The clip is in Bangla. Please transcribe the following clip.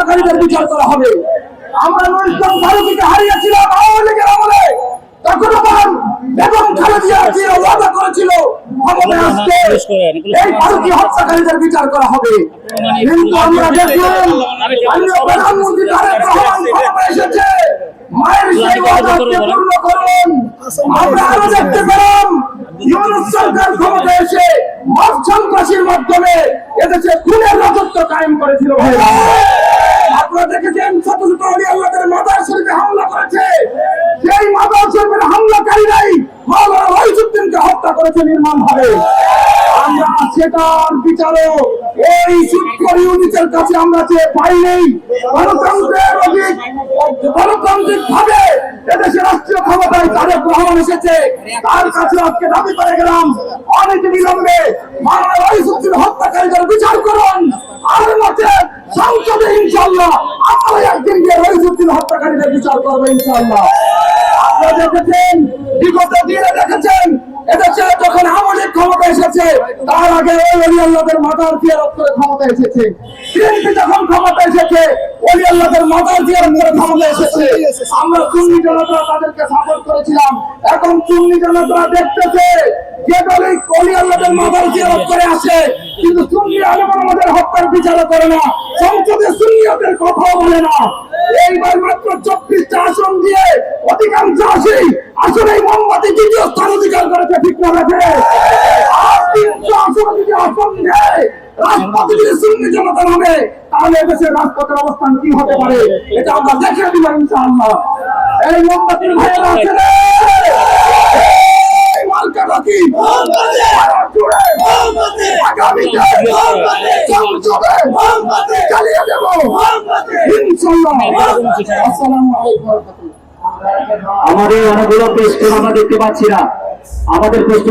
হত্যাকারীদের বিচার করা হবে। আমরা নুর ইসলাম ফারুকীকে হারিয়েছিলাম আওয়ামী লীগের আমলে, তখন আমার বেগম খালেদা জিয়া ওয়াদা করেছিল ক্ষমতায় আসতে এই ফারুকী হত্যাকারীদের বিচার করা হবে। কিন্তু আমরা দেখলাম মাননীয় প্রধানমন্ত্রী তারেক রহমান ক্ষমতায় এসেছে, মায়ের সেই ওয়াদাকে পূর্ণ করুন। আমরা আরো দেখতে পেলাম ইউনূস সরকার ক্ষমতায় এসে মব সন্ত্রাসীর মাধ্যমে এদেশে খুনের রাজত্ব কায়েম করেছিল। ভাইরা আপনারা দেখেছেন শত শত আলী আল্লাহদের মাজার শরীফে হামলা করেছে, সেই মাজার শরীফের হামলাকারীরাই মাওলানা ওয়াহিদুদ্দিনকে হত্যা করেছে নির্মমভাবে। আমরা সেটার বিচারও ওই সুৎখোর ইউনিটের কাছে আমরা চেয়ে পাই নেই। গণতান্ত্রিক ভাবে এদেশের রাষ্ট্রীয় ক্ষমতায় তারেক রহমান এসেছে, তার কাছে আজকে দাবি করে গেলাম অনেক বিলম্বে মাওলানা ওয়াহিদুদ্দিন হত্যাকারীদের বিচার করুন। আর মতে সংসদে ইনশাআল্লাহ আমরা একদিন গিয়ে ওয়াহিদুদ্দিন হত্যাকারীদের বিচার করবো ইনশাআল্লাহ। আপনারা দেখেছেন বিগত দিনে দেখেছেন এদেশে যখন আওয়ামী লীগ ক্ষমতা এসেছে তার আগে ওই ওলি আল্লাহদের মাজার জিয়ারত করে ক্ষমতা এসেছে। বিএনপি যখন ক্ষমতা এসেছে ওলি আল্লাহদের মাজার জিয়ারত করে ক্ষমতা এসেছে। আমরা সুন্নি জনতা তাদেরকে সাপোর্ট করেছিলাম, এখন সুন্নি জনতা দেখতেছে যে দলই ওলি আল্লাহদের মাজার জিয়ারত করে আসে কিন্তু সুন্নি আলেম আমাদের হত্যার বিচার করে না, সংসদে সুন্নিয়তের কথাও বলে না। এইবার মাত্র 24টা আসন দিয়ে অধিকাংশ আসলেই মোমবাতি দ্বিতীয় স্থান অধিকার করেছে, ঠিক না আছে? আর 300 আসন যদি আসন দেয় রাজপথে যদি সুন্নি জনতা নামে তাহলে এদেশের রাজপথের অবস্থান কি হতে পারে এটা আমরা দেখে দিব ইনশাআল্লাহ। এই মোমবাতির ভাইয়েরা আছে রে, মালকা রাখি আগামীতে সংসদে চালিয়ে দেব ইনশাআল্লাহ। আসসালামু আলাইকুম ওয়া রাহমাতুল্লাহ। আমাদের অনেকগুলো প্রশ্ন আমরা দেখতে পাচ্ছি না, আমাদের প্রশ্ন